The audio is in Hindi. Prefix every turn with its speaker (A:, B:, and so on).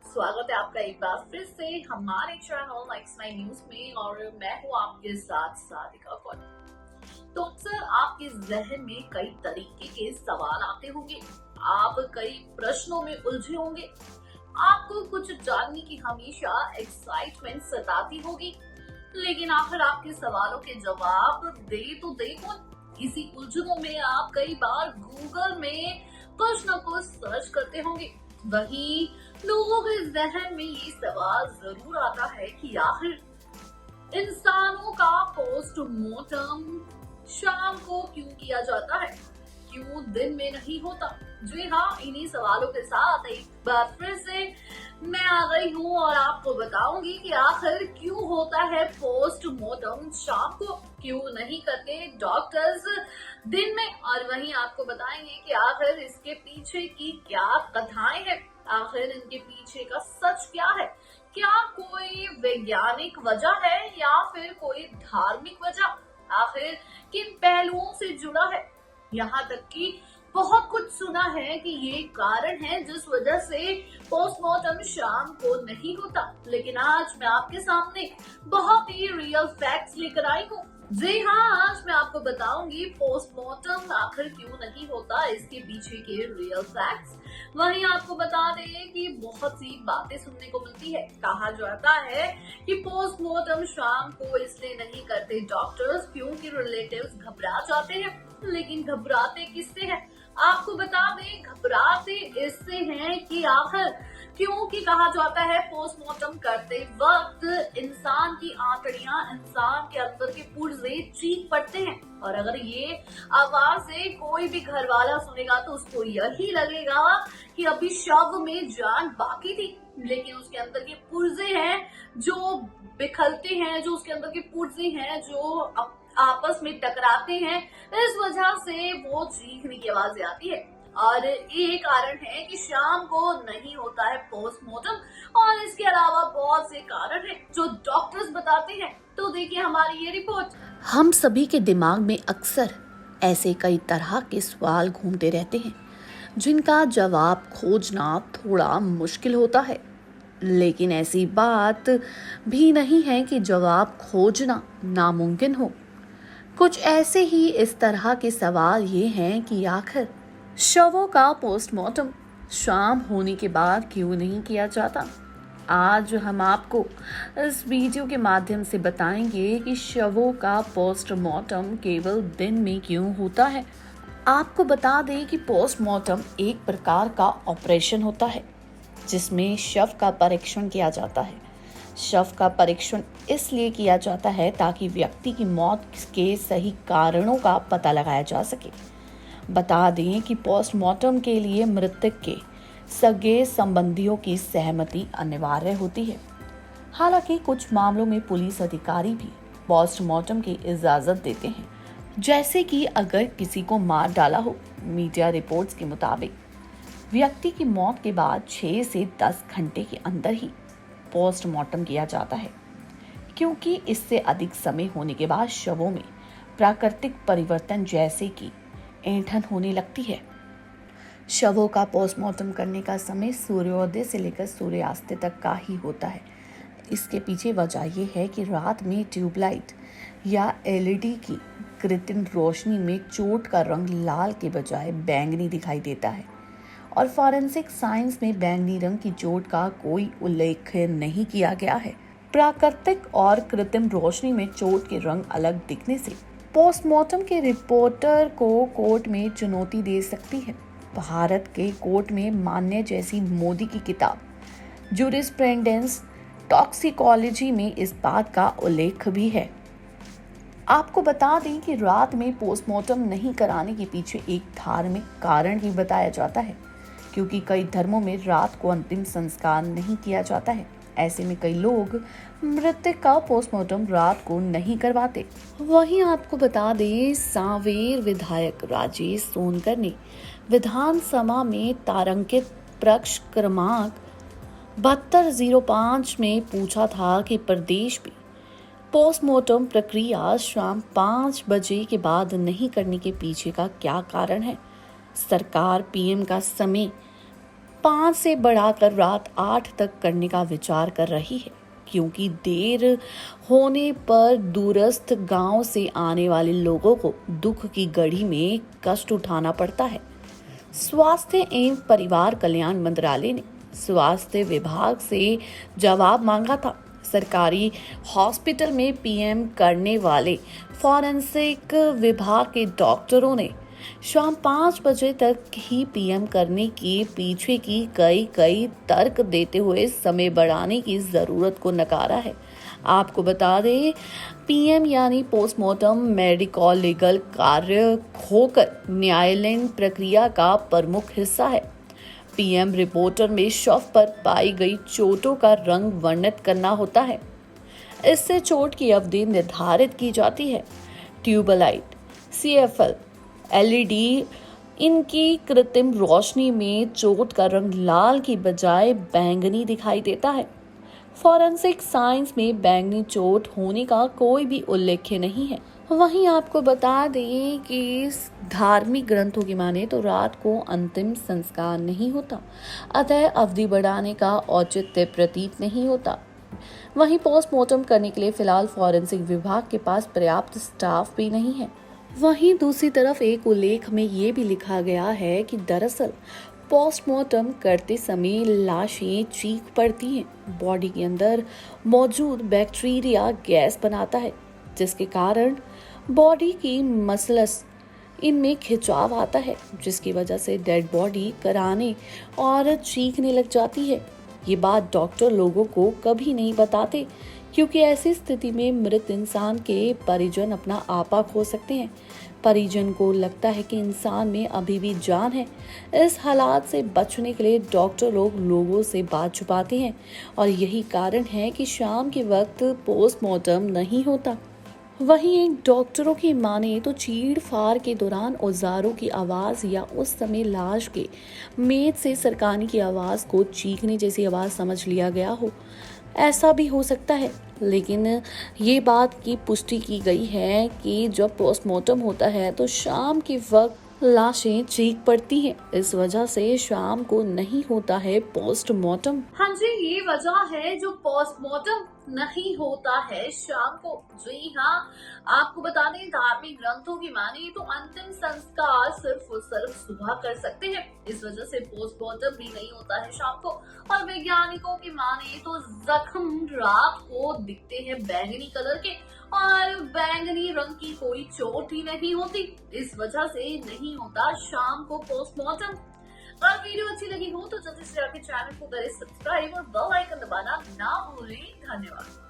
A: स्वागत है आपका एक बार फिर से हमारे चैनल X9 न्यूज में और मैं हूँ आपके साथ सारिका कौर। तो अक्सर आपके जहन में कई तरीके के सवाल आते होंगे, आप कई प्रश्नों में उलझे होंगे, आपको कुछ जानने की हमेशा एक्साइटमेंट सताती होगी, लेकिन आखिर आपके सवालों के जवाब दे तो दे कौन। इसी उलझनों में आप कई बार गूगल में कुछ न कुछ सर्च करते होंगे। वहीं लोगों के जहन में ये सवाल जरूर आता है कि आखिर इंसानों का पोस्टमार्टम शाम को क्यों किया जाता है, क्यों दिन में नहीं होता। जी हाँ, इन्हीं सवालों के साथ एक बार फिर से मैं आ गई हूँ और आपको बताऊंगी कि आखिर क्यों होता है पोस्टमार्टम शाम को, क्यों नहीं करते डॉक्टर्स दिन में, और वहीं आपको बताएंगे कि आखिर इसके पीछे की क्या कथाएं हैं, आखिर इनके पीछे का सच क्या है, क्या कोई वैज्ञानिक वजह है या फिर कोई धार्मिक वजह, आखिर किन पहलुओं से जुड़ा है। यहाँ तक कि बहुत कुछ सुना है कि ये कारण है जिस वजह से पोस्टमार्टम शाम को नहीं होता, लेकिन आज मैं आपके सामने बहुत ही रियल फैक्ट्स लेकर आई हूँ। जी हाँ, आज मैं आपको बताऊंगी पोस्टमार्टम आखिर क्यों नहीं होता, इसके पीछे के रियल फैक्ट्स। वहीं आपको बता दें कि बहुत सी बातें सुनने को मिलती है, कहा जाता है कि पोस्टमार्टम शाम को इसलिए नहीं करते डॉक्टर्स क्योंकि रिलेटिव्स घबरा जाते हैं, लेकिन घबराते किससे हैं? आपको बता दें घबराते इससे हैं कि आखिर क्योंकि कहा जाता है पोस्टमार्टम करते वक्त इंसान की आंतड़ियां, इंसान के अंदर के पुर्जे चीख पड़ते हैं, और अगर ये आवाजें कोई भी घर वाला सुनेगा तो उसको यही लगेगा कि अभी शव में जान बाकी थी, लेकिन उसके अंदर के पुर्जे हैं जो बिखलते हैं, जो उसके अंदर के पुर्जे हैं जो आपस में टकराते हैं, इस वजह से वो चीखने की आवाजें आती है। और ये कारण है कि शाम को नहीं होता है पोस्टमार्टम, और इसके अलावा बहुत से कारण हैं जो डॉक्टर्स बताते हैं। तो देखिए हमारी ये रिपोर्ट।
B: हम सभी के दिमाग में अक्सर ऐसे कई तरह के सवाल घूमते रहते हैं जिनका जवाब खोजना थोड़ा मुश्किल होता है, लेकिन ऐसी बात भी नहीं है कि जवाब खोजना नामुमकिन हो। कुछ ऐसे ही इस तरह के सवाल ये हैं कि आखिर शवों का पोस्टमार्टम शाम होने के बाद क्यों नहीं किया जाता। आज हम आपको इस वीडियो के माध्यम से बताएंगे कि शवों का पोस्टमार्टम केवल दिन में क्यों होता है। आपको बता दें कि पोस्टमार्टम एक प्रकार का ऑपरेशन होता है जिसमें शव का परीक्षण किया जाता है। शव का परीक्षण इसलिए किया जाता है ताकि व्यक्ति की मौत के सही कारणों का पता लगाया जा सके। बता दें कि पोस्टमार्टम के लिए मृतक के सगे संबंधियों की सहमति अनिवार्य होती है। हालांकि कुछ मामलों में पुलिस अधिकारी भी पोस्टमार्टम की इजाजत देते हैं, जैसे कि अगर किसी को मार डाला हो। मीडिया रिपोर्ट्स के मुताबिक व्यक्ति की मौत के बाद 6 से 10 घंटे के अंदर ही पोस्टमार्टम किया जाता है, क्योंकि इससे अधिक समय होने के बाद शवों में प्राकृतिक परिवर्तन जैसे कि ऐंठन होने लगती है। शवों का पोस्टमार्टम करने का समय सूर्योदय से लेकर सूर्यास्त तक का ही होता है। इसके पीछे वजह यह है कि रात में ट्यूबलाइट या एलईडी की कृत्रिम रोशनी में चोट का रंग लाल के बजाय बैंगनी दिखाई देता है, और फॉरेंसिक साइंस में बैंगनी रंग की चोट का कोई उल्लेख नहीं किया गया है। प्राकृतिक और कृत्रिम रोशनी में चोट के रंग अलग दिखने से पोस्टमार्टम के रिपोर्टर को कोर्ट में चुनौती दे सकती है। भारत के कोर्ट में मान्य जैसी मोदी की किताब जूरिस्प्रूडेंस टॉक्सिकोलॉजी में इस बात का उल्लेख भी है। आपको बता दें कि रात में पोस्टमार्टम नहीं कराने के पीछे एक धार्मिक कारण ही बताया जाता है, क्योंकि कई धर्मों में रात को अंतिम संस्कार नहीं किया जाता है। ऐसे में कई लोग मृतक का पोस्टमार्टम रात को नहीं करवाते। वहीं आपको बता दें सांवेर विधायक राजेश सोनकर ने विधानसभा में तारांकित प्रश्न क्रमांक 7205 में पूछा था कि प्रदेश में पोस्टमार्टम प्रक्रिया शाम 5 बजे के बाद नहीं करने के पीछे का क्या कारण है। सरकार पीएम का समय 5 से बढ़ाकर रात 8 तक करने का विचार कर रही है, क्योंकि देर होने पर दूरस्थ गांव से आने वाले लोगों को दुख की घड़ी में कष्ट उठाना पड़ता है। स्वास्थ्य एवं परिवार कल्याण मंत्रालय ने स्वास्थ्य विभाग से जवाब मांगा था। सरकारी हॉस्पिटल में पीएम करने वाले फॉरेंसिक विभाग के डॉक्टरों ने शाम 5 बजे तक ही पीएम करने के पीछे की कई तर्क देते हुए समय बढ़ाने की जरूरत को नकारा है। आपको बता दें, पीएम यानी पोस्टमार्टम मेडिकल लीगल कार्य होकर न्यायालयीन प्रक्रिया का प्रमुख हिस्सा है। पीएम रिपोर्टर में शव पर पाई गई चोटों का रंग वर्णित करना होता है। इससे चोट की अवधि निर्धारित की जाती है। ट्यूबलाइट, सीएफएल, एलईडी इनकी कृत्रिम रोशनी में चोट का रंग लाल की बजाय बैंगनी दिखाई देता है। फॉरेंसिक साइंस में बैंगनी चोट होने का कोई भी उल्लेख नहीं है। वहीं आपको बता दें कि धार्मिक ग्रंथों की माने तो रात को अंतिम संस्कार नहीं होता, अतः अवधि बढ़ाने का औचित्य प्रतीत नहीं होता। वहीं पोस्टमार्टम करने के लिए फिलहाल फॉरेंसिक विभाग के पास पर्याप्त स्टाफ भी नहीं है। वहीं दूसरी तरफ एक उल्लेख में ये भी लिखा गया है कि दरअसल पोस्टमार्टम करते समय लाशें चीख पड़ती हैं। बॉडी के अंदर मौजूद बैक्टीरिया गैस बनाता है, जिसके कारण बॉडी की मसल्स इनमें खिंचाव आता है, जिसकी वजह से डेड बॉडी कराने और चीखने लग जाती है। ये बात डॉक्टर लोगों को कभी नहीं बताते, क्योंकि ऐसी स्थिति में मृत इंसान के परिजन अपना आपा खो सकते हैं। परिजन को लगता है कि इंसान में अभी भी जान है। इस हालात से बचने के लिए डॉक्टर लोगों से बात छुपाते हैं, और यही कारण है कि शाम के वक्त पोस्टमार्टम नहीं होता। वहीं एक डॉक्टरों की माने तो चीड़ फाड़ के दौरान औजारों की आवाज या उस समय लाश के मेद से सरकाने की आवाज को चीखने जैसी आवाज समझ लिया गया हो। ऐसा भी हो सकता है, लेकिन ये बात की पुष्टि की गई है कि जब पोस्टमार्टम होता है तो शाम के वक्त लाशें चीख पड़ती हैं। इस वजह से शाम को नहीं होता है पोस्टमार्टम।
A: हाँ जी, ये वजह है जो पोस्टमार्टम नहीं होता है शाम को। जी हाँ, आपको बता दें, धार्मिक ग्रंथों की माने तो अंतिम संस्कार सिर्फ और सिर्फ सुबह कर सकते हैं। इस वजह से पोस्टमार्टम भी नहीं होता है शाम को। और वैज्ञानिकों की माने तो जख्म रात को दिखते हैं बैंगनी कलर के, और बैंगनी रंग की कोई चोट ही नहीं होती। इस वजह से नहीं होता शाम को पोस्टमार्टम। अगर वीडियो अच्छी लगी हो तो जल्दी से जाके चैनल को करें सब्सक्राइब और बेल आइकन दबाना ना भूलें। धन्यवाद।